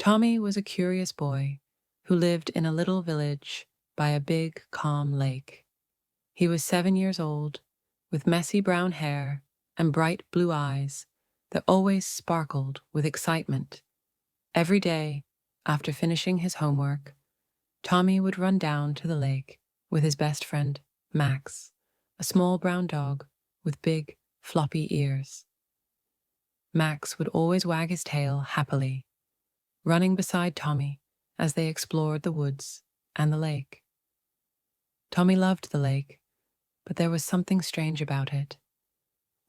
Tommy was a curious boy who lived in a little village by a big, calm lake. He was 7 years old, with messy brown hair and bright blue eyes that always sparkled with excitement. Every day, after finishing his homework, Tommy would run down to the lake with his best friend, Max, a small brown dog with big, floppy ears. Max would always wag his tail happily, running beside Tommy as they explored the woods and the lake. Tommy loved the lake, but there was something strange about it.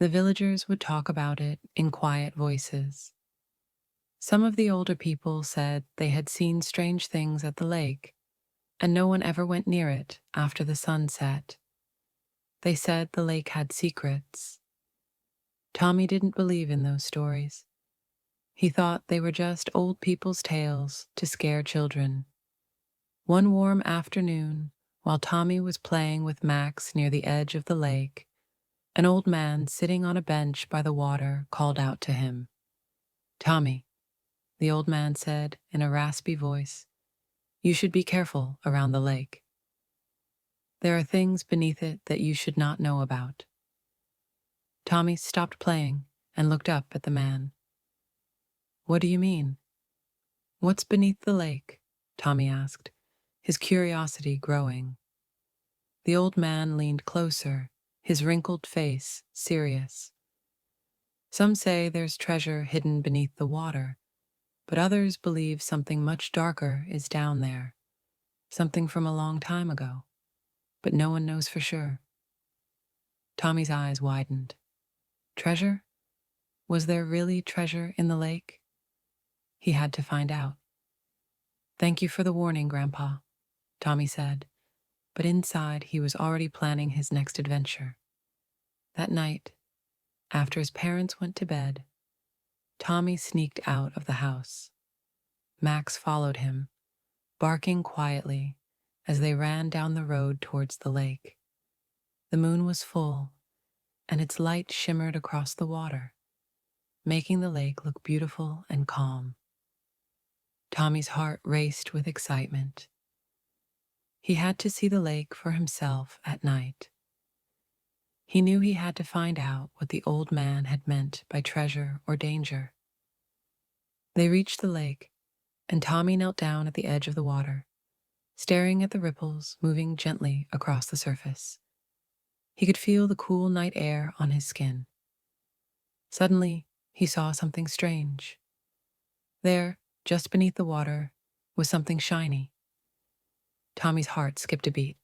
The villagers would talk about it in quiet voices. Some of the older people said they had seen strange things at the lake, and no one ever went near it after the sun set. They said the lake had secrets. Tommy didn't believe in those stories. He thought they were just old people's tales to scare children. One warm afternoon, while Tommy was playing with Max near the edge of the lake, an old man sitting on a bench by the water called out to him. "Tommy," the old man said in a raspy voice, "you should be careful around the lake. There are things beneath it that you should not know about." Tommy stopped playing and looked up at the man. "What do you mean? What's beneath the lake?" Tommy asked, his curiosity growing. The old man leaned closer, his wrinkled face serious. "Some say there's treasure hidden beneath the water, but others believe something much darker is down there, something from a long time ago, but no one knows for sure." Tommy's eyes widened. Treasure? Was there really treasure in the lake? He had to find out. "Thank you for the warning, Grandpa," Tommy said, but inside he was already planning his next adventure. That night, after his parents went to bed, Tommy sneaked out of the house. Max followed him, barking quietly as they ran down the road towards the lake. The moon was full, and its light shimmered across the water, making the lake look beautiful and calm. Tommy's heart raced with excitement. He had to see the lake for himself at night. He knew he had to find out what the old man had meant by treasure or danger. They reached the lake, and Tommy knelt down at the edge of the water, staring at the ripples moving gently across the surface. He could feel the cool night air on his skin. Suddenly, he saw something strange. There, just beneath the water, was something shiny. Tommy's heart skipped a beat.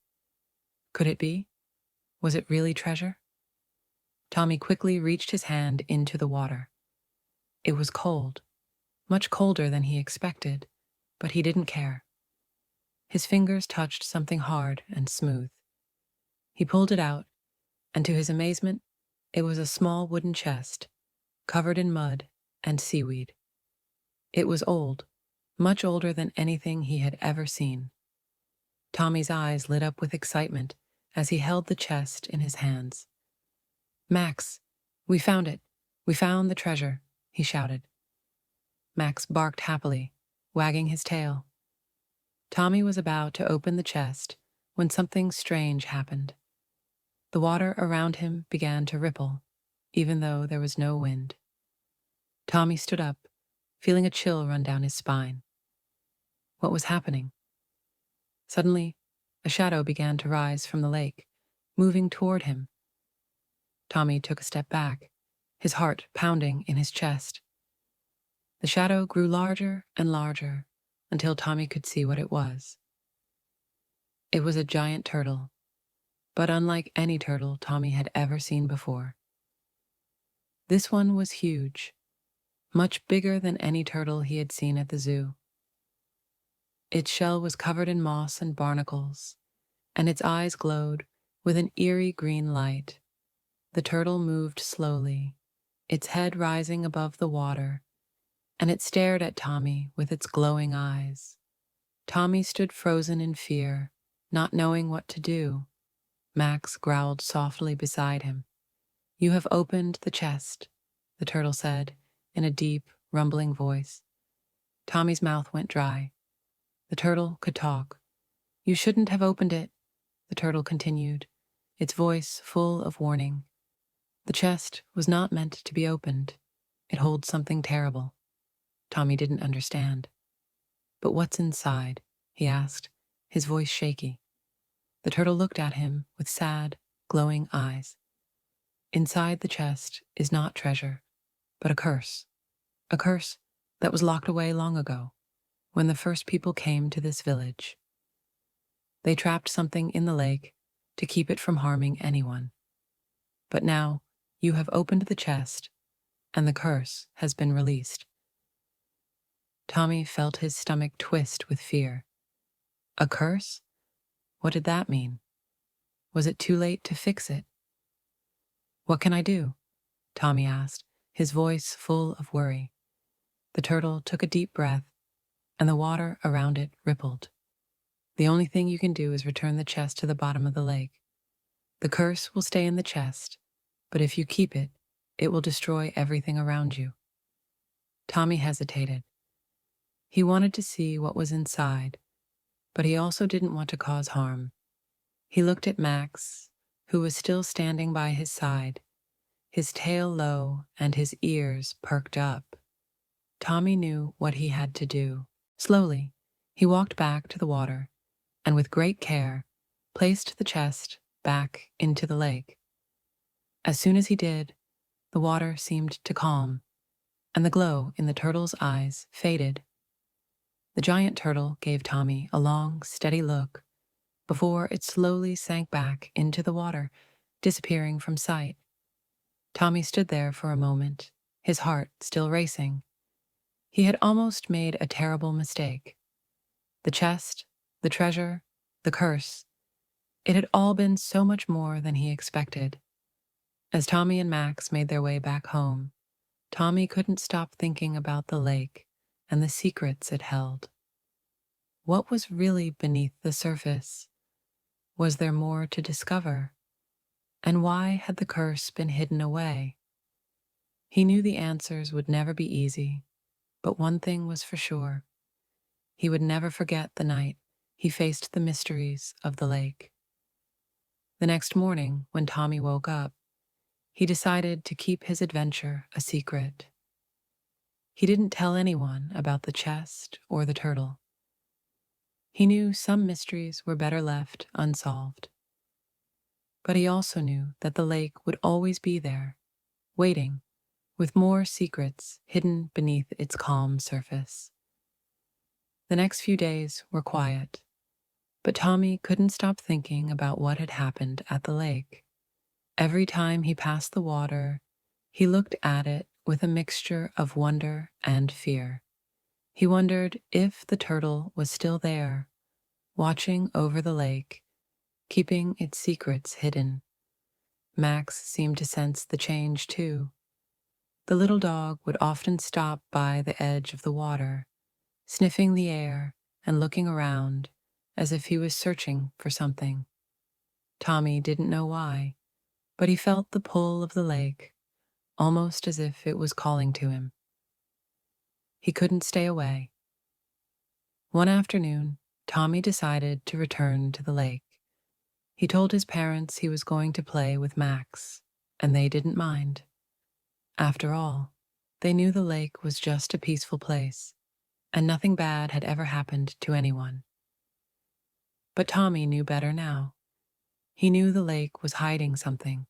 Could it be? Was it really treasure? Tommy quickly reached his hand into the water. It was cold, much colder than he expected, but he didn't care. His fingers touched something hard and smooth. He pulled it out, and to his amazement, it was a small wooden chest, covered in mud and seaweed. It was old, much older than anything he had ever seen. Tommy's eyes lit up with excitement as he held the chest in his hands. "Max, we found it! We found the treasure!" he shouted. Max barked happily, wagging his tail. Tommy was about to open the chest when something strange happened. The water around him began to ripple, even though there was no wind. Tommy stood up, feeling a chill run down his spine. What was happening? Suddenly, a shadow began to rise from the lake, moving toward him. Tommy took a step back, his heart pounding in his chest. The shadow grew larger and larger until Tommy could see what it was. It was a giant turtle, but unlike any turtle Tommy had ever seen before. This one was huge, much bigger than any turtle he had seen at the zoo. Its shell was covered in moss and barnacles, and its eyes glowed with an eerie green light. The turtle moved slowly, its head rising above the water, and it stared at Tommy with its glowing eyes. Tommy stood frozen in fear, not knowing what to do. Max growled softly beside him. "You have opened the chest," the turtle said in a deep, rumbling voice. Tommy's mouth went dry. The turtle could talk. "You shouldn't have opened it," the turtle continued, its voice full of warning. "The chest was not meant to be opened. It holds something terrible." Tommy didn't understand. "But what's inside?" he asked, his voice shaky. The turtle looked at him with sad, glowing eyes. "Inside the chest is not treasure, but a curse. A curse that was locked away long ago, when the first people came to this village. They trapped something in the lake to keep it from harming anyone. But now you have opened the chest, and the curse has been released." Tommy felt his stomach twist with fear. A curse? What did that mean? Was it too late to fix it? "What can I do?" Tommy asked, his voice full of worry. The turtle took a deep breath, and the water around it rippled. "The only thing you can do is return the chest to the bottom of the lake. The curse will stay in the chest, but if you keep it, it will destroy everything around you." Tommy hesitated. He wanted to see what was inside, but he also didn't want to cause harm. He looked at Max, who was still standing by his side, his tail low and his ears perked up. Tommy knew what he had to do. Slowly, he walked back to the water and with great care placed the chest back into the lake. As soon as he did, the water seemed to calm, and the glow in the turtle's eyes faded. The giant turtle gave Tommy a long, steady look before it slowly sank back into the water, disappearing from sight. Tommy stood there for a moment, his heart still racing. He had almost made a terrible mistake. The chest, the treasure, the curse, it had all been so much more than he expected. As Tommy and Max made their way back home, Tommy couldn't stop thinking about the lake and the secrets it held. What was really beneath the surface? Was there more to discover? And why had the curse been hidden away? He knew the answers would never be easy, but one thing was for sure. He would never forget the night he faced the mysteries of the lake. The next morning, when Tommy woke up, he decided to keep his adventure a secret. He didn't tell anyone about the chest or the turtle. He knew some mysteries were better left unsolved. But he also knew that the lake would always be there, waiting, with more secrets hidden beneath its calm surface. The next few days were quiet, but Tommy couldn't stop thinking about what had happened at the lake. Every time he passed the water, he looked at it with a mixture of wonder and fear. He wondered if the turtle was still there, watching over the lake, keeping its secrets hidden. Max seemed to sense the change too. The little dog would often stop by the edge of the water, sniffing the air and looking around as if he was searching for something. Tommy didn't know why, but he felt the pull of the lake, almost as if it was calling to him. He couldn't stay away. One afternoon, Tommy decided to return to the lake. He told his parents he was going to play with Max, and they didn't mind. After all, they knew the lake was just a peaceful place, and nothing bad had ever happened to anyone. But Tommy knew better now. He knew the lake was hiding something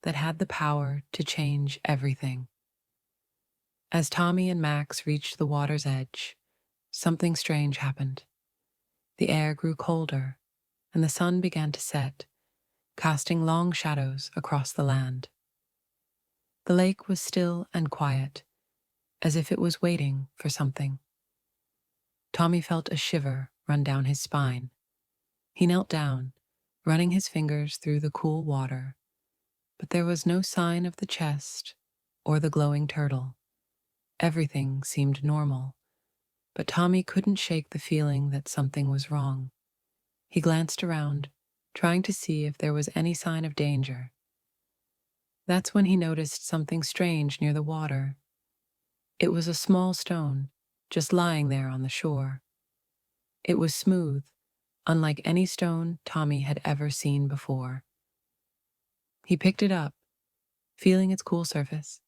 that had the power to change everything. As Tommy and Max reached the water's edge, something strange happened. The air grew colder, and the sun began to set, casting long shadows across the land. The lake was still and quiet, as if it was waiting for something. Tommy felt a shiver run down his spine. He knelt down, running his fingers through the cool water, but there was no sign of the chest or the glowing turtle. Everything seemed normal, but Tommy couldn't shake the feeling that something was wrong. He glanced around, trying to see if there was any sign of danger. That's when he noticed something strange near the water. It was a small stone, just lying there on the shore. It was smooth, unlike any stone Tommy had ever seen before. He picked it up, feeling its cool surface.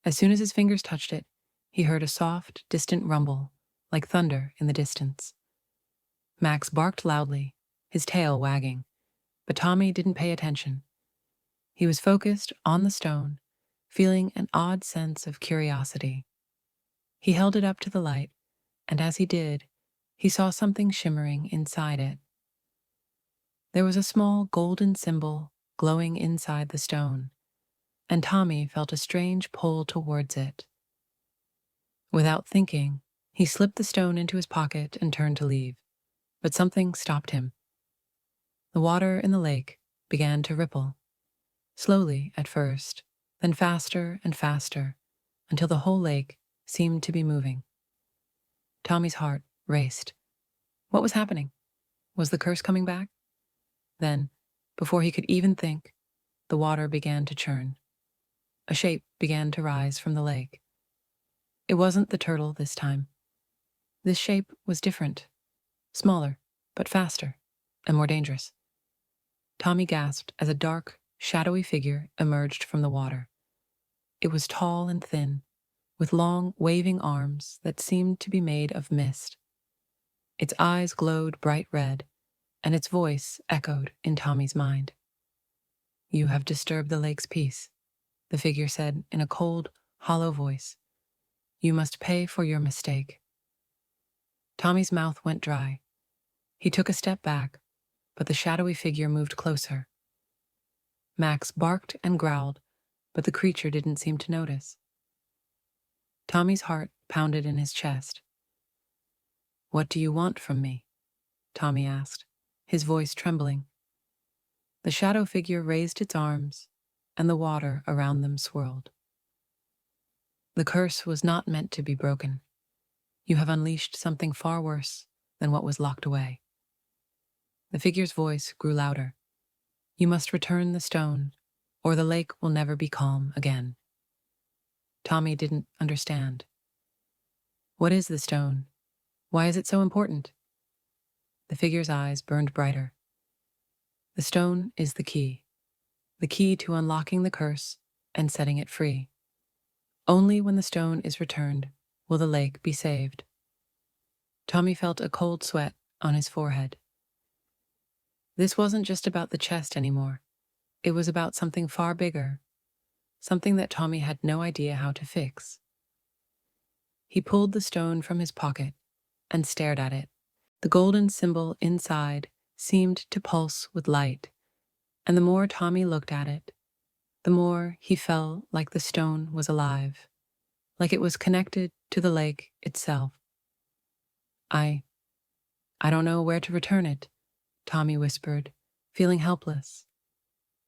As soon as his fingers touched it, he heard a soft, distant rumble, like thunder in the distance. Max barked loudly, his tail wagging, but Tommy didn't pay attention. He was focused on the stone, feeling an odd sense of curiosity. He held it up to the light, and as he did, he saw something shimmering inside it. There was a small golden symbol glowing inside the stone, and Tommy felt a strange pull towards it. Without thinking, he slipped the stone into his pocket and turned to leave, but something stopped him. The water in the lake began to ripple, slowly at first, then faster and faster, until the whole lake seemed to be moving. Tommy's heart raced. What was happening? Was the curse coming back? Then, before he could even think, the water began to churn. A shape began to rise from the lake. It wasn't the turtle this time. This shape was different, smaller, but faster, and more dangerous. Tommy gasped as a dark, shadowy figure emerged from the water. It was tall and thin, with long, waving arms that seemed to be made of mist. Its eyes glowed bright red, and its voice echoed in Tommy's mind. "You have disturbed the lake's peace," the figure said in a cold, hollow voice. "You must pay for your mistake." Tommy's mouth went dry. He took a step back, but the shadowy figure moved closer. Max barked and growled, but the creature didn't seem to notice. Tommy's heart pounded in his chest. "What do you want from me?" Tommy asked, his voice trembling. The shadow figure raised its arms, and the water around them swirled. "The curse was not meant to be broken. You have unleashed something far worse than what was locked away." The figure's voice grew louder. "You must return the stone, or the lake will never be calm again." Tommy didn't understand. "What is the stone? Why is it so important?" The figure's eyes burned brighter. "The stone is the key to unlocking the curse and setting it free. Only when the stone is returned will the lake be saved." Tommy felt a cold sweat on his forehead. This wasn't just about the chest anymore. It was about something far bigger, something that Tommy had no idea how to fix. He pulled the stone from his pocket and stared at it. The golden symbol inside seemed to pulse with light, and the more Tommy looked at it, the more he felt like the stone was alive, like it was connected to the lake itself. I don't know where to return it," Tommy whispered, feeling helpless.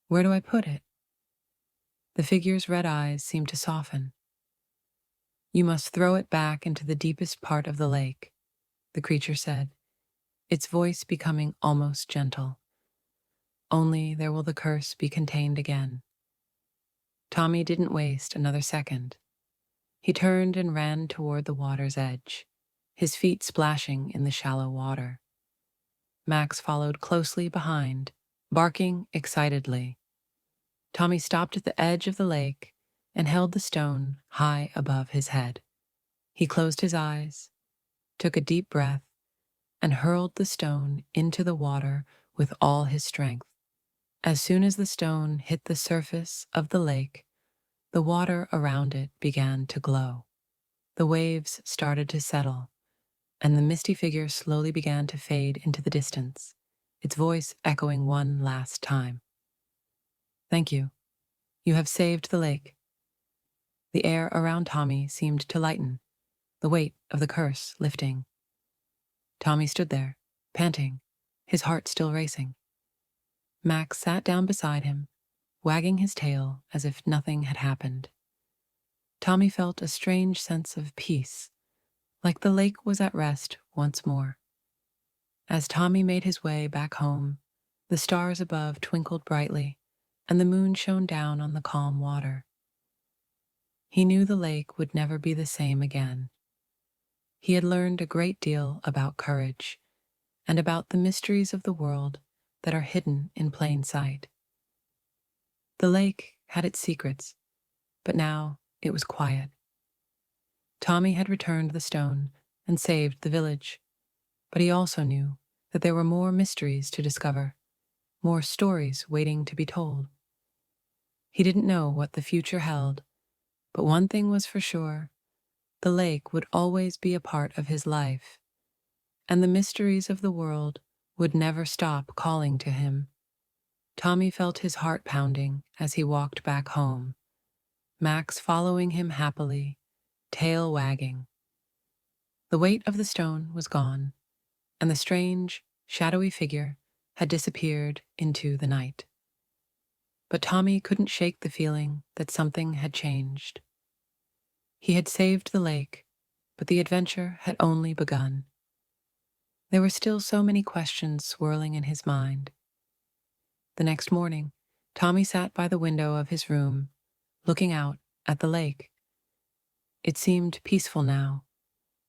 "Where do I put it?" The figure's red eyes seemed to soften. "You must throw it back into the deepest part of the lake," the creature said, its voice becoming almost gentle. "Only there will the curse be contained again." Tommy didn't waste another second. He turned and ran toward the water's edge, his feet splashing in the shallow water. Max followed closely behind, barking excitedly. Tommy stopped at the edge of the lake and held the stone high above his head. He closed his eyes, took a deep breath, and hurled the stone into the water with all his strength. As soon as the stone hit the surface of the lake, the water around it began to glow. The waves started to settle, and the misty figure slowly began to fade into the distance, its voice echoing one last time. "Thank you. You have saved the lake." The air around Tommy seemed to lighten, the weight of the curse lifting. Tommy stood there, panting, his heart still racing. Max sat down beside him, wagging his tail as if nothing had happened. Tommy felt a strange sense of peace, like the lake was at rest once more. As Tommy made his way back home, the stars above twinkled brightly, and the moon shone down on the calm water. He knew the lake would never be the same again. he had learned a great deal about courage and about the mysteries of the world that are hidden in plain sight. The lake had its secrets, but now it was quiet. Tommy had returned the stone and saved the village, but he also knew that there were more mysteries to discover, more stories waiting to be told. He didn't know what the future held, but one thing was for sure: the lake would always be a part of his life, and the mysteries of the world would never stop calling to him. Tommy felt his heart pounding as he walked back home, Max following him happily, tail wagging. The weight of the stone was gone, and the strange, shadowy figure had disappeared into the night. But Tommy couldn't shake the feeling that something had changed. He had saved the lake, but the adventure had only begun. There were still so many questions swirling in his mind. The next morning, Tommy sat by the window of his room, looking out at the lake. It seemed peaceful now,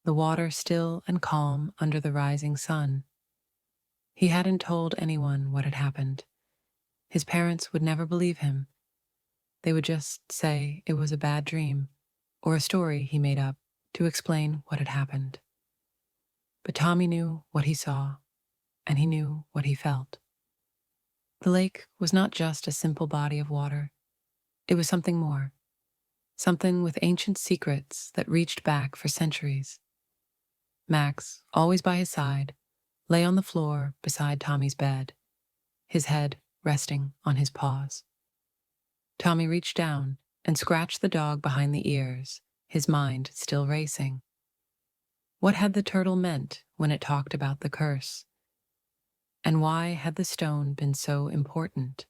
the water still and calm under the rising sun. He hadn't told anyone what had happened. His parents would never believe him. They would just say it was a bad dream, or a story he made up to explain what had happened. But Tommy knew what he saw, and he knew what he felt. The lake was not just a simple body of water. It was something more, something with ancient secrets that reached back for centuries. Max, always by his side, lay on the floor beside Tommy's bed, his head resting on his paws. Tommy reached down and scratched the dog behind the ears, his mind still racing. What had the turtle meant when it talked about the curse? And why had the stone been so important?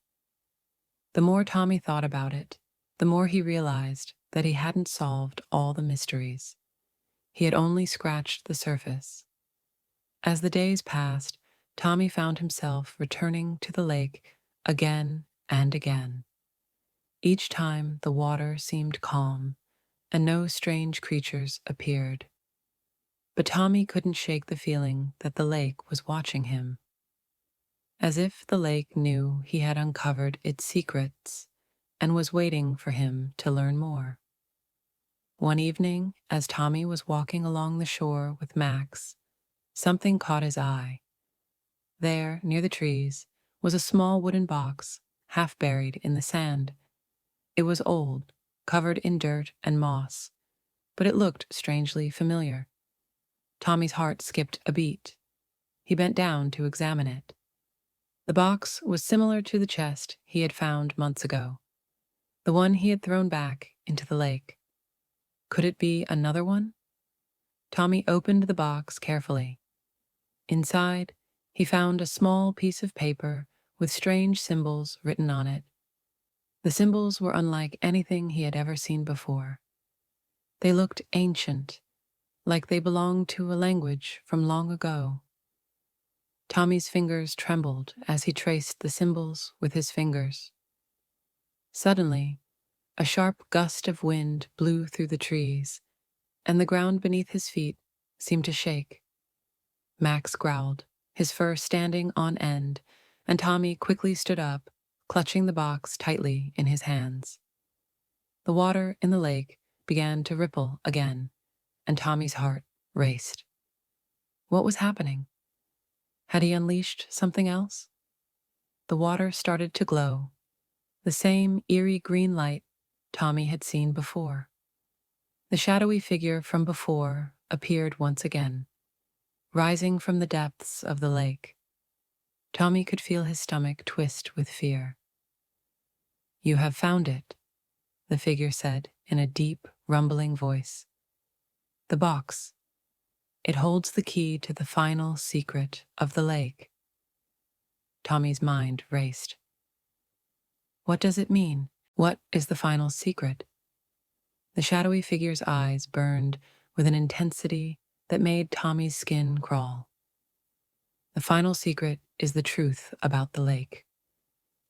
The more Tommy thought about it, the more he realized that he hadn't solved all the mysteries. He had only scratched the surface. As the days passed, Tommy found himself returning to the lake again and again. Each time the water seemed calm, and no strange creatures appeared. But Tommy couldn't shake the feeling that the lake was watching him. As if the lake knew he had uncovered its secrets and was waiting for him to learn more. One evening, as Tommy was walking along the shore with Max, something caught his eye. There, near the trees, was a small wooden box, half buried in the sand. It was old, covered in dirt and moss, but it looked strangely familiar. Tommy's heart skipped a beat. He bent down to examine it. The box was similar to the chest he had found months ago, the one he had thrown back into the lake. Could it be another one? Tommy opened the box carefully. Inside, he found a small piece of paper with strange symbols written on it. The symbols were unlike anything he had ever seen before. They looked ancient, like they belonged to a language from long ago. Tommy's fingers trembled as he traced the symbols with his fingers. Suddenly, a sharp gust of wind blew through the trees, and the ground beneath his feet seemed to shake. Max growled, his fur standing on end, and Tommy quickly stood up, clutching the box tightly in his hands. The water in the lake began to ripple again, and Tommy's heart raced. What was happening? Had he unleashed something else? The water started to glow, the same eerie green light Tommy had seen before. The shadowy figure from before appeared once again, rising from the depths of the lake. Tommy could feel his stomach twist with fear. "You have found it," the figure said in a deep, rumbling voice. "The box. It holds the key to the final secret of the lake." Tommy's mind raced. What does it mean? What is the final secret? The shadowy figure's eyes burned with an intensity that made Tommy's skin crawl. The final secret is the truth about the lake.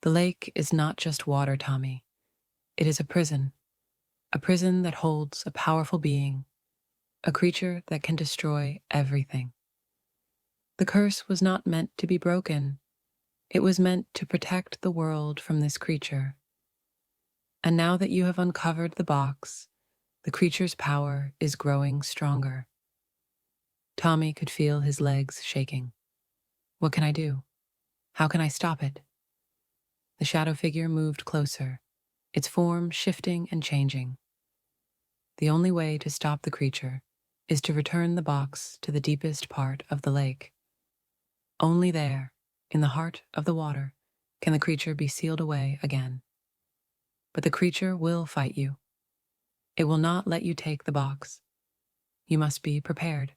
The lake is not just water, Tommy. It is a prison that holds a powerful being, a creature that can destroy everything. The curse was not meant to be broken. It was meant to protect the world from this creature. And now that you have uncovered the box, the creature's power is growing stronger. Tommy could feel his legs shaking. What can I do? How can I stop it? The shadow figure moved closer, its form shifting and changing. The only way to stop the creature is to return the box to the deepest part of the lake. Only there, in the heart of the water, can the creature be sealed away again. But the creature will fight you. It will not let you take the box. You must be prepared.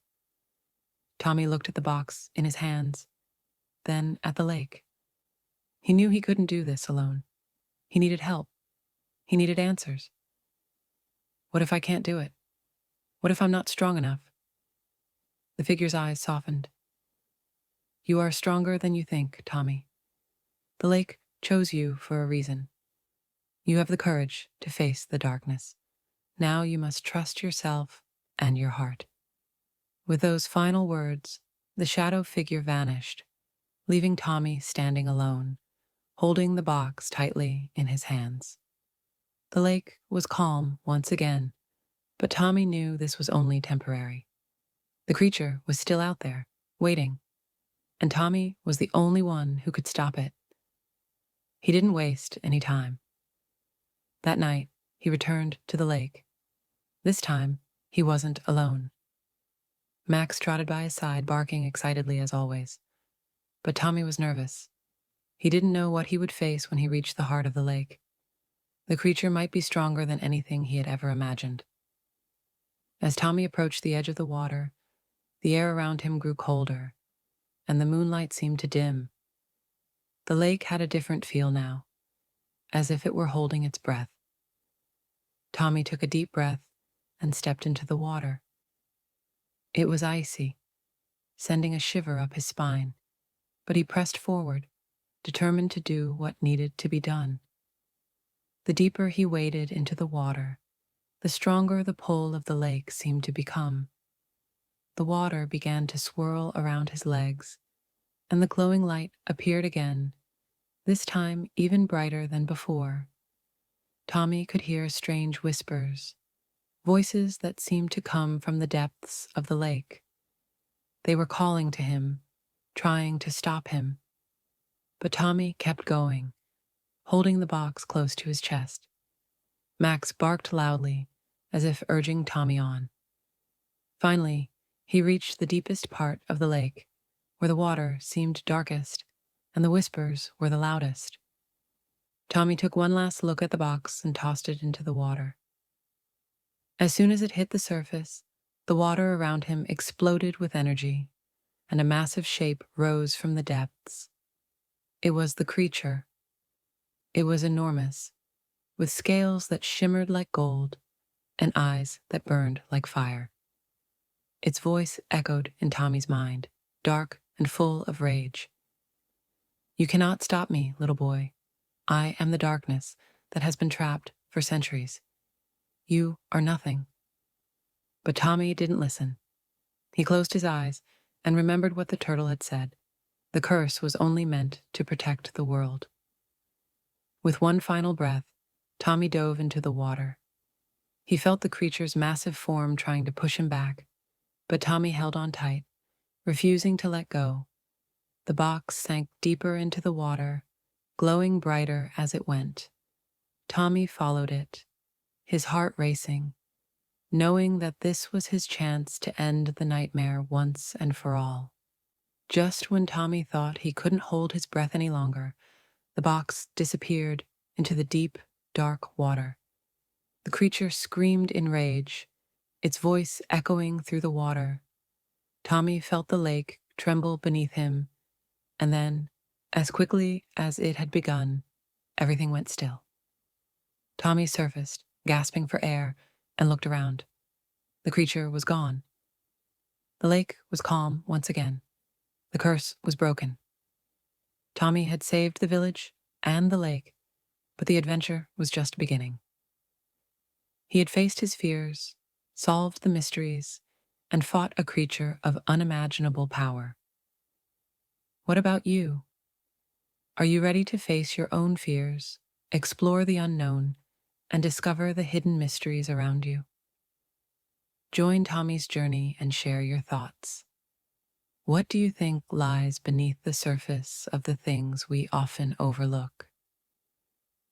Tommy looked at the box in his hands, then at the lake. He knew he couldn't do this alone. He needed help. He needed answers. What if I can't do it? What if I'm not strong enough? The figure's eyes softened. You are stronger than you think, Tommy. The lake chose you for a reason. You have the courage to face the darkness. Now you must trust yourself and your heart. With those final words, the shadow figure vanished, leaving Tommy standing alone, holding the box tightly in his hands. The lake was calm once again, but Tommy knew this was only temporary. The creature was still out there, waiting, and Tommy was the only one who could stop it. He didn't waste any time. That night, he returned to the lake. This time, he wasn't alone. Max trotted by his side, barking excitedly as always. But Tommy was nervous. He didn't know what he would face when he reached the heart of the lake. The creature might be stronger than anything he had ever imagined. As Tommy approached the edge of the water, the air around him grew colder, and the moonlight seemed to dim. The lake had a different feel now, as if it were holding its breath. Tommy took a deep breath and stepped into the water. It was icy, sending a shiver up his spine, but he pressed forward, determined to do what needed to be done. The deeper he waded into the water, the stronger the pull of the lake seemed to become. The water began to swirl around his legs, and the glowing light appeared again, this time even brighter than before. Tommy could hear strange whispers, voices that seemed to come from the depths of the lake. They were calling to him, trying to stop him. But Tommy kept going, holding the box close to his chest. Max barked loudly, as if urging Tommy on. Finally, he reached the deepest part of the lake, where the water seemed darkest and the whispers were the loudest. Tommy took one last look at the box and tossed it into the water. As soon as it hit the surface, the water around him exploded with energy, and a massive shape rose from the depths. It was the creature. It was enormous, with scales that shimmered like gold and eyes that burned like fire. Its voice echoed in Tommy's mind, dark and full of rage. You cannot stop me, little boy. I am the darkness that has been trapped for centuries. You are nothing. But Tommy didn't listen. He closed his eyes and remembered what the turtle had said. The curse was only meant to protect the world. With one final breath, Tommy dove into the water. He felt the creature's massive form trying to push him back, but Tommy held on tight, refusing to let go. The box sank deeper into the water, glowing brighter as it went. Tommy followed it, his heart racing, knowing that this was his chance to end the nightmare once and for all. Just when Tommy thought he couldn't hold his breath any longer, the box disappeared into the deep, dark water. The creature screamed in rage, its voice echoing through the water. Tommy felt the lake tremble beneath him, and then, as quickly as it had begun, everything went still. Tommy surfaced, gasping for air, and looked around. The creature was gone. The lake was calm once again. The curse was broken. Tommy had saved the village and the lake, but the adventure was just beginning. He had faced his fears, solved the mysteries, and fought a creature of unimaginable power. What about you? Are you ready to face your own fears, explore the unknown, and discover the hidden mysteries around you? Join Tommy's journey and share your thoughts. What do you think lies beneath the surface of the things we often overlook?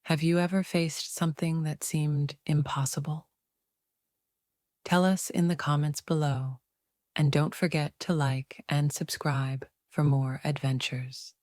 Have you ever faced something that seemed impossible? Tell us in the comments below, and don't forget to like and subscribe for more adventures.